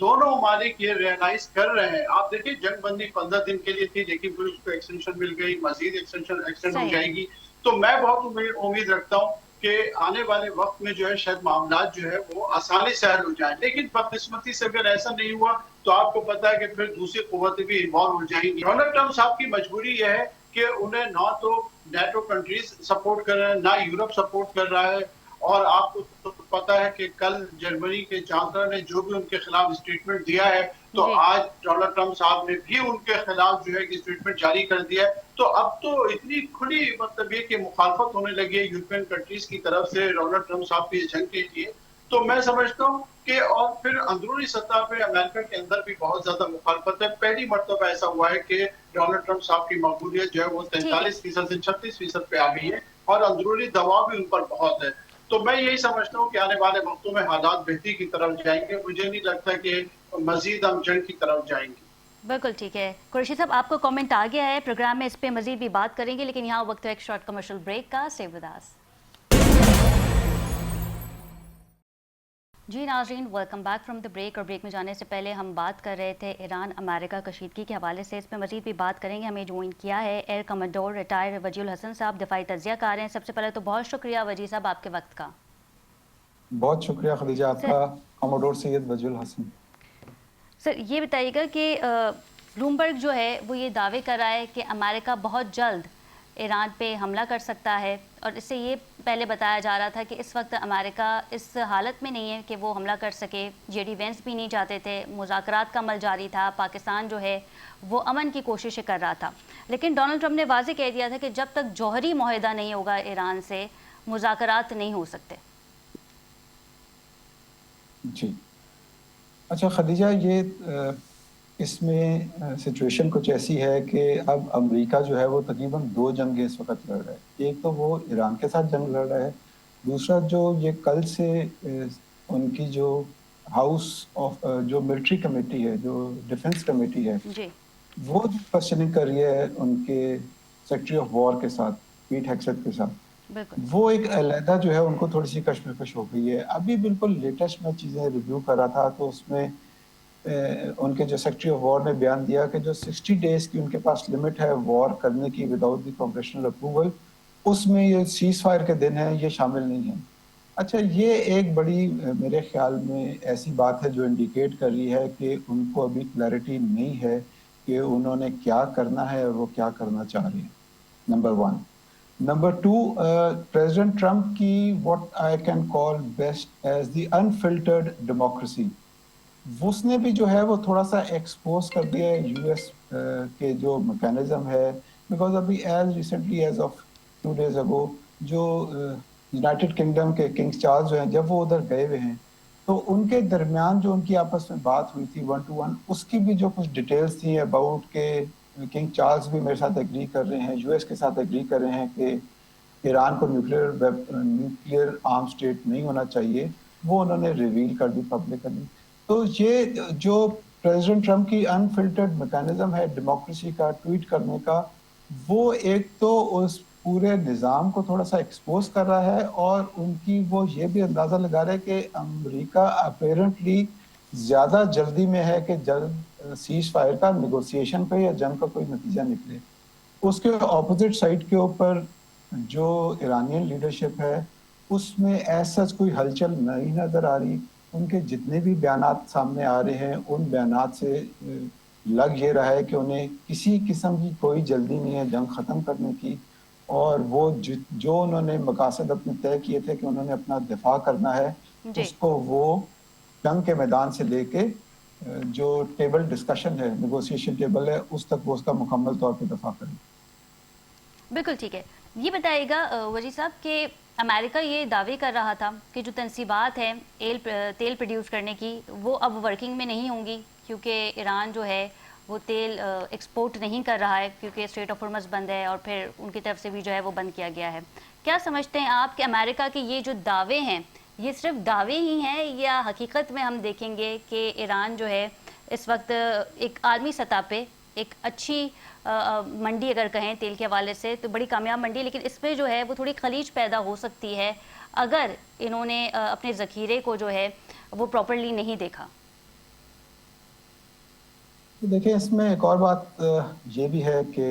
दोनों ममालिक ये रियलाइज कर रहे हैं। आप देखिए जंगबंदी 15 दिन के लिए थी, लेकिन फिर उसको एक्सटेंशन मिल गई, मजीद एक्सटेंड हो जाएगी। तो मैं बहुत उम्मीद रखता हूँ कि आने वाले वक्त में जो है शायद मामला जो है वो आसानी से हल हो जाए। लेकिन बदकिस्मती से अगर ऐसा नहीं हुआ तो आपको पता है कि फिर दूसरी कुव्वतें भी इन्वॉल्व हो जाएंगी। डोनाल्ड ट्रंप साहब की मजबूरी यह है कि उन्हें ना तो नेटो कंट्रीज सपोर्ट कर रहे हैं, ना यूरोप सपोर्ट कर रहा है। और आपको तो पता है कि कल जर्मनी के चांसलर ने जो भी उनके खिलाफ स्टेटमेंट दिया है, तो आज डोनाल्ड ट्रंप साहब ने भी उनके खिलाफ जो है कि स्टेटमेंट जारी कर दिया है। तो अब तो इतनी खुली मतलब ये कि मुखालफत होने लगी है यूरोपियन कंट्रीज की तरफ से डोनाल्ड ट्रंप साहब की जंग के लिए। तो मैं समझता हूँ कि और फिर अंदरूनी सतह पे अमेरिका के अंदर भी बहुत ज्यादा मुखालफत है। पहली मरतबा ऐसा हुआ है कि डोनाल्ड ट्रंप साहब की मकबूलियत जो है वो 43% से 36% पे आ गई है और अंदरूनी दबाव भी उन पर बहुत है। तो मैं यही समझता हूँ कि आने वाले वक्तों में हालात बेहतरी की तरफ जाएंगे। मुझे नहीं लगता कि मजीद हम जंग की तरफ जाएंगे। बिल्कुल ठीक है कुरैशी साहब, आपको कमेंट आ गया है। प्रोग्राम में इस पे मजीद भी बात करेंगे, लेकिन यहाँ वक्त है एक शॉर्ट कमर्शियल ब्रेक का। Stay with us. जी नाज़रीन, welcome back from the break. और ब्रेक में जाने से पहले हम बात कर रहे थे ईरान अमेरिका कशीदगी के हवाले से। इस पर मजीद भी बात करेंगे। हमें ज्वाइन किया है एयर कमांडोर रिटायर वजीउल हसन साहब, दिफाई तज्जिया कार हैं। सबसे पहले तो बहुत शुक्रिया वजी साहब आपके वक्त का। बहुत शुक्रिया खदीजा आपका। कमोडोर सैयद वजीउल हसन। सर ये बताइएगा कि ब्लूमबर्ग जो है वो ये दावे कर रहा है कि अमेरिका बहुत जल्द ईरान पे हमला कर सकता है, और इससे ये पहले बताया जा रहा था कि इस वक्त अमेरिका इस हालत में नहीं है कि वो हमला कर सके। जेडी वेंस भी नहीं चाहते थे, मुज़ाकरात का अमल जारी था, पाकिस्तान जो है वो अमन की कोशिशें कर रहा था। लेकिन डोनाल्ड ट्रंप ने वाज़ेह कह दिया था कि जब तक जौहरी मुआहदा नहीं होगा ईरान से मुज़ाकरात नहीं हो सकते। जी अच्छा खदीजा, ये इसमें सिचुएशन कुछ ऐसी है कि अब अमेरिका जो है वो तकरीबन 2 जंगें इस वक्त लड़ रहा है। एक तो वो ईरान के साथ जंग लड़ रहा है, दूसरा जो ये कल से उनकी जो हाउस ऑफ जो मिलिट्री कमेटी है, जो डिफेंस कमेटी है जी। वो क्वेश्चनिंग कर रही है उनके सेक्रेटरी ऑफ वॉर के साथ, पीट हेग्सेथ के साथ। वो एक अलहदा जो है उनको थोड़ी सी कशमकश हो गई है। अभी बिल्कुल लेटेस्ट मैं चीज़ें रिव्यू कर रहा था तो उसमें उनके जो सेक्रेटरी ऑफ वॉर ने बयान दिया कि जो 60 डेज की उनके पास लिमिट है वॉर करने की विदाउट द कांग्रेशनल अप्रूवल, उसमें ये सीज फायर के दिन है, ये शामिल नहीं है। अच्छा, ये एक बड़ी मेरे ख्याल में ऐसी बात है जो इंडिकेट कर रही है कि उनको अभी क्लैरिटी नहीं है कि उन्होंने क्या करना है और वो क्या करना चाह रहे हैं, नंबर 1। नंबर 2, प्रेसिडेंट ट्रंप की what I can call best as the unfiltered democracy, उसने भी जो है वो थोड़ा सा एक्सपोज कर दिया है यूएस के जो मैकेनिज्म है। बिकॉज अभी as recently as of 2 days ago जो यूनाइटेड किंगडम के किंग चार्ल्स जो हैं, जब वो उधर गए हुए हैं तो उनके दरमियान जो उनकी आपस में बात हुई थी 1 to 1, उसकी भी जो कुछ डिटेल्स थी अबाउट के किंग चार्ल्स भी मेरे साथ एग्री कर रहे हैं, यूएस के साथ एग्री कर रहे हैं कि ईरान को न्यूक्लियर आर्म स्टेट नहीं होना चाहिए, वो उन्होंने रिवील कर दी पब्लिकली। तो ये जो प्रेसिडेंट ट्रंप की अनफिल्टर्ड मैकेनिज्म है डेमोक्रेसी का, ट्वीट करने का, वो एक तो उस पूरे निज़ाम को थोड़ा सा एक्सपोज कर रहा है और उनकी वो ये भी अंदाज़ा लगा रहा है कि अमेरिका अपेरेंटली ज़्यादा जल्दी में है कि जल्द सीज फायर का निगोसिएशन पे या जंग का कोई नतीजा निकले। उसके ऑपोजिट साइड के ऊपर जो ईरानियन लीडरशिप है उसमें ऐसा कोई हलचल नहीं नज़र आ रही। उनके जितने भी बयानात सामने आ रहे हैं उन बयानात से लग ये रहा है कि उन्हें किसी किस्म की कोई जल्दी नहीं है जंग ख़त्म करने की, और वो जो उन्होंने मकासद अपने तय किए थे कि उन्होंने अपना दिफा करना है, उसको वो जंग के मैदान से लेके जो टेबल डिस्कशन है, नेगोशिएशन टेबल है, उस तक वो उसका मुकम्मल तौर पे दफा करें। बिल्कुल ठीक है। ये बताइएगा वजी साहब कि अमेरिका ये दावे कर रहा था कि जो तनसीबात है तेल प्रोड्यूस करने की, वो अब वर्किंग में नहीं होंगी, क्योंकि ईरान जो है वो तेल एक्सपोर्ट नहीं कर रहा है, क्योंकि स्ट्रेट ऑफ हॉर्मज़ बंद है और फिर उनकी तरफ से भी जो है वो बंद किया गया है। क्या समझते हैं आप कि अमेरिका के ये जो दावे हैं, ये सिर्फ दावे ही हैं, या हकीकत में हम देखेंगे कि ईरान जो है इस वक्त एक आलमी सतह पे एक अच्छी मंडी अगर कहें तेल के हवाले से तो बड़ी कामयाब मंडी, लेकिन इसमें जो है वो थोड़ी खलीज पैदा हो सकती है अगर इन्होंने अपने ज़खीरे को जो है वो प्रॉपरली नहीं देखा। देखिए, इसमें एक और बात ये भी है कि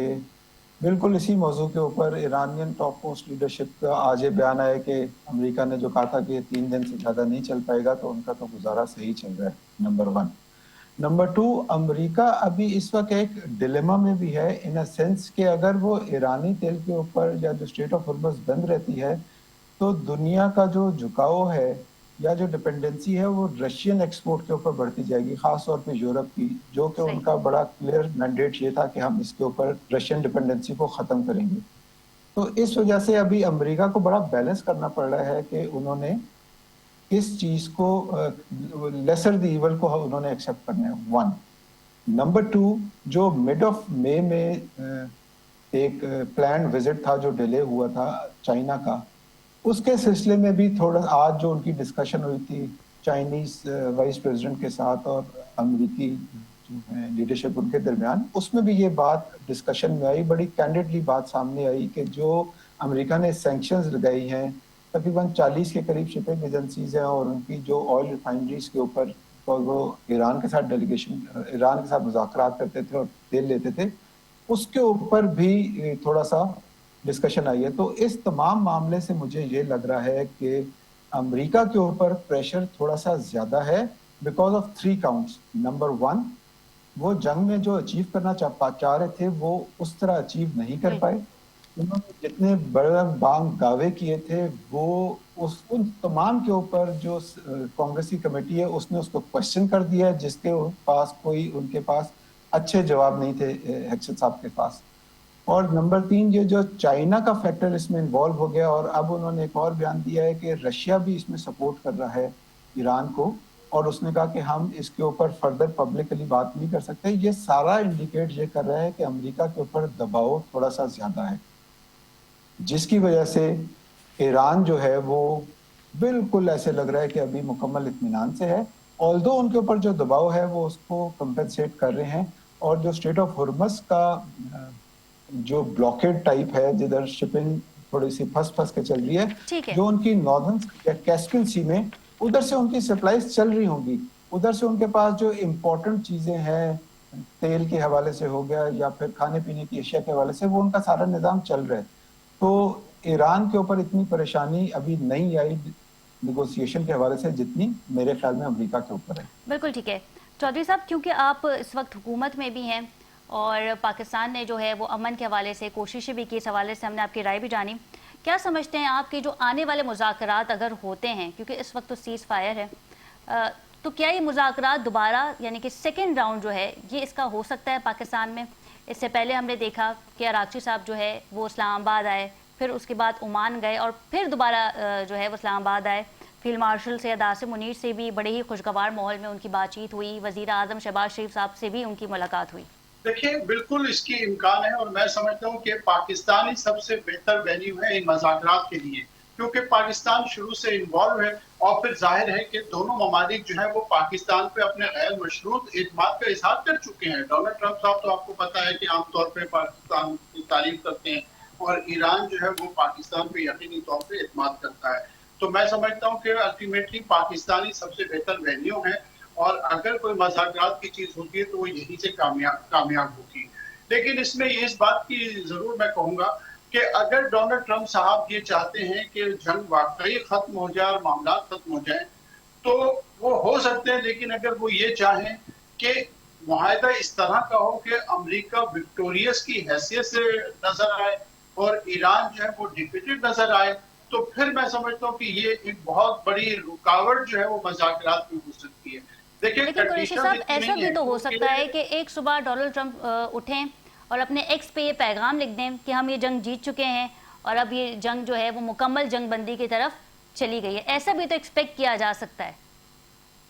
बिल्कुल इसी मौजू के ऊपर ईरानियन टॉप मोस्ट लीडरशिप का आज ये बयान आया कि अमेरिका ने जो कहा था कि 3 दिन से ज़्यादा नहीं चल पाएगा, तो उनका तो गुजारा सही चल रहा है, नंबर 1। नंबर 2, अमेरिका अभी इस वक्त एक डिलेमा में भी है, इन अ सेंस कि अगर वो ईरानी तेल के ऊपर या जो स्ट्रेट ऑफ हॉर्मज़ बंद रहती है, तो दुनिया का जो झुकाव है या जो डिपेंडेंसी है वो रशियन एक्सपोर्ट के ऊपर बढ़ती जाएगी, खास तौर पे यूरोप की, जो कि उनका बड़ा क्लियर मैंडेट ये था कि हम इसके ऊपर रशियन डिपेंडेंसी को ख़त्म करेंगे। तो इस वजह से अभी अमेरिका को बड़ा बैलेंस करना पड़ रहा है कि उन्होंने इस चीज़ को लेसर द इवल को उन्होंने एक्सेप्ट करना है, 1। नंबर 2, जो मिड ऑफ मई में एक प्लान विजिट था जो डिले हुआ था चाइना का, उसके सिलसिले में भी थोड़ा आज जो उनकी डिस्कशन हुई थी चाइनीज वाइस प्रेसिडेंट के साथ और अमेरिकी जो है लीडरशिप उनके दरमियान, उसमें भी ये बात डिस्कशन में आई, बड़ी कैंडिडली बात सामने आई कि जो अमेरिका ने सैंक्शंस लगाई हैं, तकरीबन 40 के करीब शिपिंग एजेंसीज हैं और उनकी जो ऑयल रिफाइनरीज के ऊपर, और वो ईरान के साथ ईरान के साथ मुज़ाकरात करते थे और तेल लेते थे, उसके ऊपर भी थोड़ा सा डिस्कशन आई है। तो इस तमाम मामले से मुझे ये लग रहा है कि अमेरिका के ऊपर प्रेशर थोड़ा सा ज्यादा है बिकॉज ऑफ 3 काउंट्स। नंबर 1, वो जंग में जो अचीव करना चाह रहे थे वो उस तरह अचीव नहीं कर पाए। उन्होंने जितने बड़े बांग दावे किए थे वो उन तमाम के ऊपर जो कांग्रेस की कमेटी है उसने उसको क्वेश्चन कर दिया है, जिसके पास उनके पास अच्छे जवाब नहीं थे हेक्सेट साहब के पास। और नंबर 3, ये जो चाइना का फैक्टर इसमें इन्वॉल्व हो गया, और अब उन्होंने एक और बयान दिया है कि रशिया भी इसमें सपोर्ट कर रहा है ईरान को, और उसने कहा कि हम इसके ऊपर फर्दर पब्लिकली बात नहीं कर सकते। ये सारा इंडिकेट ये कर रहा है कि अमेरिका के ऊपर दबाव थोड़ा सा ज्यादा है, जिसकी वजह से ईरान जो है वो बिल्कुल ऐसे लग रहा है कि अभी मुकम्मल इत्मीनान से है, ऑल्दो उनके ऊपर जो दबाव है वो उसको कंपेंसेट कर रहे हैं। और जो स्ट्रेट ऑफ हॉर्मज़ का जो ब्लॉकेड टाइप है, जिधर शिपिंग थोड़ी सी फंस के चल रही है, जो उनकी नॉर्दर्न कैस्पियन सी में, उधर से उनकी सप्लाईज चल रही होंगी, उधर से उनके पास जो इम्पोर्टेंट चीजें हैं तेल के हवाले से हो गया या फिर खाने पीने की अशिया के हवाले से, वो उनका सारा निज़ाम चल रहा है। तो ईरान के ऊपर इतनी परेशानी अभी नहीं आई नेगोशिएशन के हवाले से जितनी मेरे ख्याल में अमेरिका के ऊपर है। बिल्कुल ठीक है चौधरी साहब, क्योंकि आप इस वक्त हुकूमत में भी हैं और पाकिस्तान ने जो है वो अमन के हवाले से कोशिशें भी की, इस हवाले से हमने आपकी राय भी जानी। क्या समझते हैं आप कि जो आने वाले मुज़ाकरात अगर होते हैं, क्योंकि इस वक्त तो सीज़ फायर है, तो क्या ये मुज़ाकरात दोबारा यानी कि सेकेंड राउंड जो है ये इसका हो सकता है पाकिस्तान में? इससे पहले हमने देखा कि अरागची साहब जो है वो इस्लामाबाद आए, फिर उसके बाद ओमान गए और फिर दोबारा जो है वो इस्लामाबाद आए। फील्ड मार्शल सैयद आसिम मुनीर से भी बड़े ही खुशगवार माहौल में उनकी बातचीत हुई, वज़ीर आज़म शहबाज शरीफ साहब से भी उनकी मुलाकात हुई। देखिए, बिल्कुल इसकी इम्कान है और मैं समझता हूँ कि पाकिस्तान ही सबसे बेहतर वेन्यू है इन मुज़ाकरात के लिए, क्योंकि पाकिस्तान शुरू से इन्वॉल्व है और फिर जाहिर है कि दोनों ममालिक जो है वो पाकिस्तान पे अपने गैर मशरूत एतमाद का इजहार कर चुके हैं। डोनाल्ड ट्रंप साहब तो आपको पता है कि आमतौर पर पाकिस्तान की तारीफ करते हैं और ईरान जो है वो पाकिस्तान पे यकीनी तौर पर एतमाद करता है। तो मैं समझता हूँ कि अल्टीमेटली पाकिस्तान ही सबसे बेहतर वेन्यू है और अगर कोई मज़ाकरात की चीज होती है तो वो यहीं से कामयाब होगी। लेकिन इसमें इस बात की जरूर मैं कहूंगा कि अगर डोनाल्ड ट्रंप साहब ये चाहते हैं कि जंग वाकई खत्म हो जाए और मामला खत्म हो जाए तो वो हो सकते हैं, लेकिन अगर वो ये चाहें कि मुआहदा इस तरह का हो कि अमेरिका विक्टोरियस की हैसियत से नजर आए और ईरान जो है वो डिफीटेड नजर आए, तो फिर मैं समझता हूँ कि ये एक बहुत बड़ी रुकावट जो है वो मुज़ाकरात में हो सकती है। देखिए लेकिन कुरैशी कंडीशन साहब, इतनी ऐसा नहीं भी है तो हो सकता है क्योंकि कि एक सुबह डोनाल्ड ट्रंप उठें और अपने एक्स पे ये पैगाम लिख दें कि हम ये जंग जीत चुके हैं और अब ये जंग जो है वो मुकम्मल जंग बंदी की तरफ चली गई है। ऐसा भी तो एक्सपेक्ट किया जा सकता है।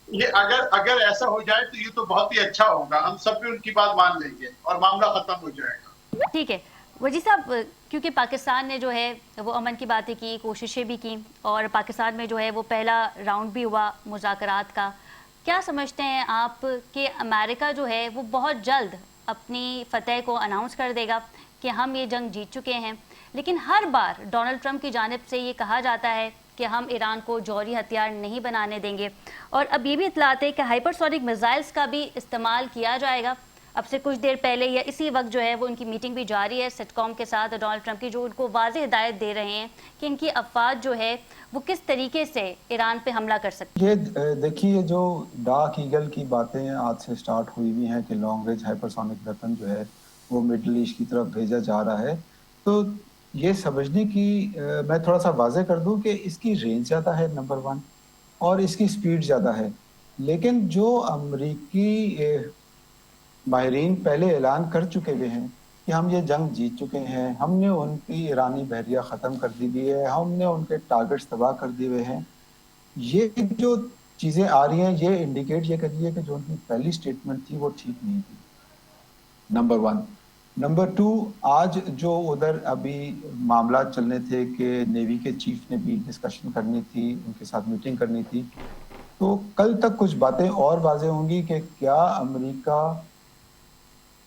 ये अगर अगर ऐसा हो जाए तो ये तो बहुत ही अच्छा होगा, हम सब भी उनकी बात मान लेंगे और मामला खत्म हो जाएगा। ठीक है वजी साहब, क्योंकि पाकिस्तान ने जो है वो अमन की बातें की, कोशिशें भी की और पाकिस्तान में जो है वो पहला राउंड भी हुआ मुज़ाकरात का, क्या समझते हैं आप कि अमेरिका जो है वो बहुत जल्द अपनी फतह को अनाउंस कर देगा कि हम ये जंग जीत चुके हैं? लेकिन हर बार डोनाल्ड ट्रंप की जानिब से ये कहा जाता है कि हम ईरान को जौहरी हथियार नहीं बनाने देंगे, और अब ये भी इतलात है कि हाइपरसोनिक मिसाइल्स का भी इस्तेमाल किया जाएगा। अब से कुछ देर पहले या इसी वक्त जो है वो उनकी मीटिंग भी जारी है सेटकॉम के साथ डोनाल्ड ट्रंप की, जो उनको वाज़ेह हिदायत दे रहे हैं कि इनकी अफवाज जो है वो किस तरीके से ईरान पे हमला कर सकती ये देखिए, जो डार्क ईगल की बातें आज से स्टार्ट हुई हुई हैं कि लॉन्ग रेंज हाइपरसोनिक वेपन जो है वो मिडल ईस्ट की तरफ भेजा जा रहा है, तो ये समझने की मैं थोड़ा सा वाजे कर दूं कि इसकी रेंज ज़्यादा है नंबर वन, और इसकी स्पीड ज़्यादा है। लेकिन जो अमरीकी माहिरीन पहले ऐलान कर चुके हुए हैं कि हम ये जंग जीत चुके हैं, हमने उनकी ईरानी बहरिया ख़त्म कर दी हुई है, हमने उनके टारगेट्स तबाह कर दिए हुए हैं, ये जो चीज़ें आ रही हैं ये इंडिकेट ये कर रही है कि जो उनकी पहली स्टेटमेंट थी वो ठीक नहीं थी, नंबर वन। नंबर टू, आज जो उधर अभी मामला चलने थे कि नेवी के चीफ ने भी डिस्कशन करनी थी, उनके साथ मीटिंग करनी थी, तो कल तक कुछ बातें और वाजे होंगी कि क्या अमेरिका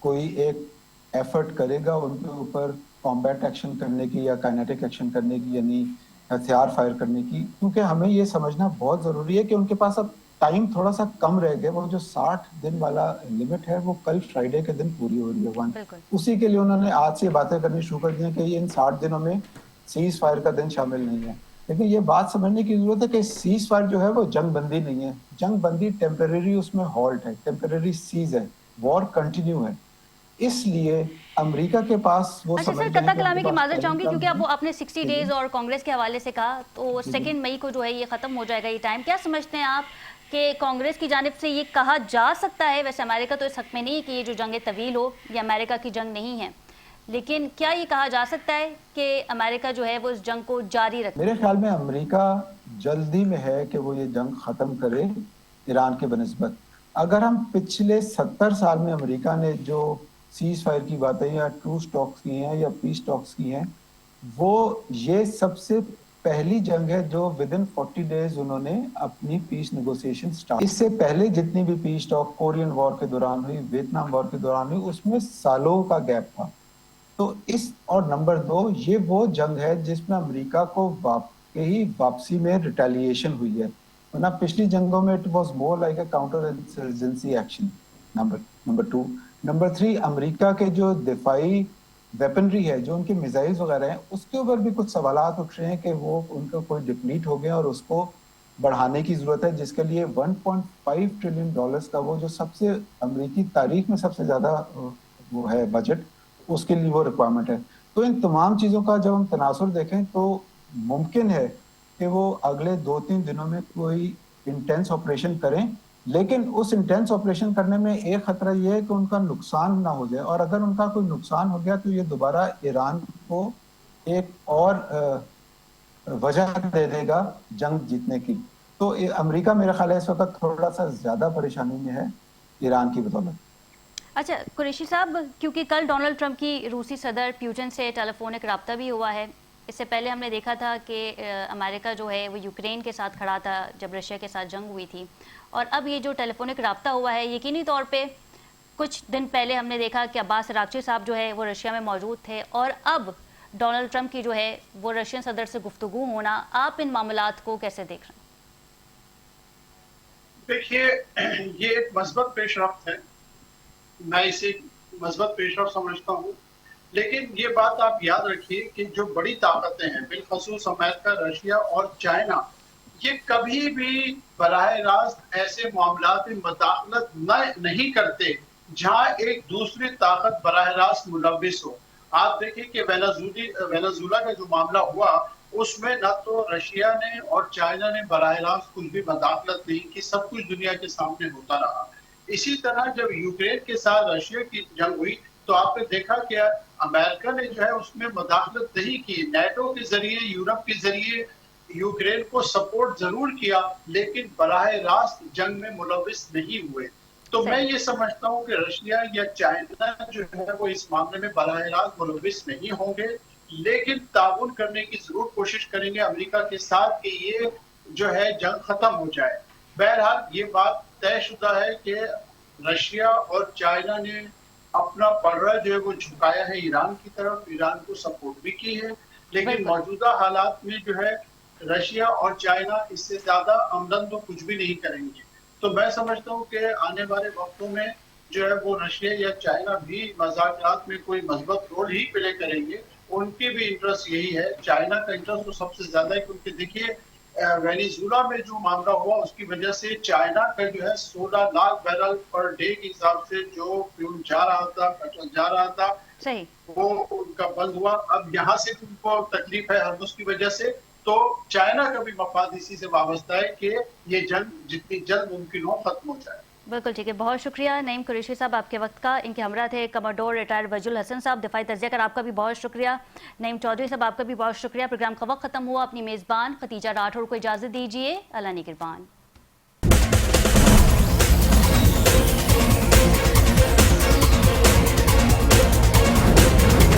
कोई एक एफर्ट करेगा उनके ऊपर कॉम्बैट एक्शन करने की या काइनेटिक एक्शन करने की, यानी हथियार फायर करने की, क्योंकि हमें ये समझना बहुत जरूरी है कि उनके पास अब टाइम थोड़ा सा कम रह गया। वो जो 60 दिन वाला लिमिट है वो कल फ्राइडे के दिन पूरी हो रही है वन, है? उसी के लिए उन्होंने आज से बातें करनी शुरू कर दी हैं कि इन 60 दिनों में सीज फायर का दिन शामिल नहीं है। लेकिन ये बात समझने की जरूरत है कि सीज फायर जो है वो जंग बंदी नहीं है, जंग बंदी टेम्परेरी उसमें हॉल्ट है, टेम्परेरी सीज है, वॉर कंटिन्यू है। इसलिए अमेरिका के पास वो अच्छा सर, समझ लें कता कि कलामी उनके की पास माजरत टाइम चाहूंगी कम क्योंकि अब है। वो आपने 60 जी डेज और कांग्रेस के हवाले से कहा, तो जी 2 मई को जो है ये खत्म हो जाएगा ये टाइम। क्या समझते हैं आप कि कांग्रेस की जानिब से ये कहा जा सकता है, वैसे अमेरिका तो इस हक में नहीं है कि ये जो जंग तवील हो, ये अमेरिका की जंग नहीं है, लेकिन क्या ये कहा जा सकता है कि अमेरिका जो है वो इस जंग को जारी रखे? मेरे ख्याल में अमेरिका जल्दी में है कि वो ये जंग खत्म करे ईरान के बनिस्बत। अगर हम पिछले 70 साल में अमेरिका ने जो सीज फायर की बातें या ट्रू स्टॉक्स की हैं या पीस टॉक्स की हैं, वो ये सबसे पहली जंग है जो विद इन 40 डेज उन्होंने अपनी पीस नेगोशिएशन स्टार्ट। इससे पहले जितनी भी पीस टॉक कोरियन वॉर के दौरान हुई, वियतनाम वॉर के दौरान हुई, उसमें सालों का गैप था। तो इस और नंबर दो, ये वो जंग है जिसमें अमेरिका को वाकई वापसी में रिटेलिएशन हुई है, वरना पिछली जंगों में it was more like a counter insurgency action. Number two. Number three, America के जो दिफाई वेपनरी है, जो उनके मिसाइल्स वगैरह हैं, उसके ऊपर भी कुछ सवालात उठ रहे हैं कि वो उनका कोई डिप्लीट हो गया और उसको बढ़ाने की जरूरत है, जिसके लिए 1.5 ट्रिलियन डॉलर्स का वो जो सबसे अमेरिकी तारीख में सबसे ज्यादा वो है बजट, उसके लिए वो रिक्वायरमेंट है। तो इन तमाम चीज़ों का जब हम तनासुर देखें तो मुमकिन है कि वो अगले 2-3 दिनों में कोई इंटेंस ऑपरेशन करें, लेकिन उस इंटेंस ऑपरेशन करने में एक खतरा ये है कि उनका नुकसान ना हो जाए, और अगर उनका कोई नुकसान हो गया तो ये दोबारा ईरान को एक और वजह दे देगा जंग जीतने की। तो अमेरिका मेरा ख्याल है इस वक्त थोड़ा सा ज्यादा परेशानी में है ईरान की बदौलत। अच्छा कुरैशी साहब, क्योंकि कल डोनाल्ड ट्रंप की रूसी सदर प्यूटिन से टेलीफोनिक रब्ता भी हुआ है, इससे पहले हमने देखा था कि अमेरिका जो है वो यूक्रेन के साथ खड़ा था जब रशिया के साथ जंग हुई थी, और अब ये जो टेलीफोनिक रब्ता हुआ है, यकीनी तौर पे कुछ दिन पहले हमने देखा कि अब्बास अरागची साहब जो है वो रशिया में मौजूद थे, और अब डोनाल्ड ट्रंप की जो है वो रशियन सदर से गुफ्तगू होना, आप इन मामलात को कैसे देख रहे हैं? देखिए ये एक मस्बत पेशरफ्त है, मैं इसे मस्बत पेशरफ्त समझता हूँ, लेकिन ये बात आप याद रखिए कि जो बड़ी ताकतें हैं, बिलखसूस अमेरिका, रशिया और चाइना, ये कभी भी बराह रास्त ऐसे मामलात में मदाखलत नहीं करते जहां एक दूसरी ताकत बराह रास्त मुलविस हो। आप देखिए कि वेनेजुला का जो मामला हुआ उसमें न तो रशिया ने और चाइना ने बराह रास्त कुछ भी मदाखलत नहीं की, सब कुछ दुनिया के सामने होता रहा। इसी तरह जब यूक्रेन के साथ रशिया की जंग हुई तो आपने देखा कि अमेरिका ने जो है उसमें मदाखलत नहीं की, नेटो के जरिए, यूरोप के जरिए यूक्रेन को सपोर्ट जरूर किया, लेकिन बराह रास्त जंग में मुलविस नहीं हुए। तो मैं ये समझता हूँ कि रशिया या चाइना जो है वो इस मामले में बराह रास्त मुलविस नहीं होंगे, लेकिन ताउन करने की जरूर कोशिश करेंगे अमेरिका के साथ कि ये जो है जंग खत्म हो जाए। बहरहाल ये बात तयशुदा है कि रशिया और चाइना ने अपना पलड़ा जो है वो झुकाया है ईरान की तरफ, ईरान को सपोर्ट भी की है, लेकिन मौजूदा हालात में जो है रशिया और चाइना इससे ज्यादा आमदन तो कुछ भी नहीं करेंगे। तो मैं समझता हूँ कि आने वाले वक्तों में जो है वो रशिया या चाइना भी मज़ाक़ात में कोई मजबूत रोल ही प्ले करेंगे। उनकी भी इंटरेस्ट यही है, चाइना का इंटरेस्ट तो सबसे ज्यादा है, क्योंकि देखिए वेनेजुला में जो मामला हुआ उसकी वजह से चाइना का जो है 16 लाख बैरल पर डे के हिसाब से जो फ्यूल जा रहा था, पेट्रोल जा रहा था, सही, वो उनका बंद हुआ। अब यहाँ से उनको तकलीफ है हरमुज की वजह से, तो चाइना का भी मफाद इसी से वाबस्ता है कि ये जंग जितनी जल्द मुमकिन हो खत्म हो जाए। बिल्कुल ठीक है। बहुत शुक्रिया नईम कुरैशी साहब आपके वक्त का। इनके हमरा थे कमांडोर रिटायर्ड वजुल हसन साहब, दिफाई तजिया कर आपका भी बहुत शुक्रिया। नईम चौधरी साहब आपका भी बहुत शुक्रिया। प्रोग्राम का वक्त खत्म हुआ, अपनी मेज़बान खतीजा राठौर को इजाज़त दीजिए। अल्लाह निगहबान।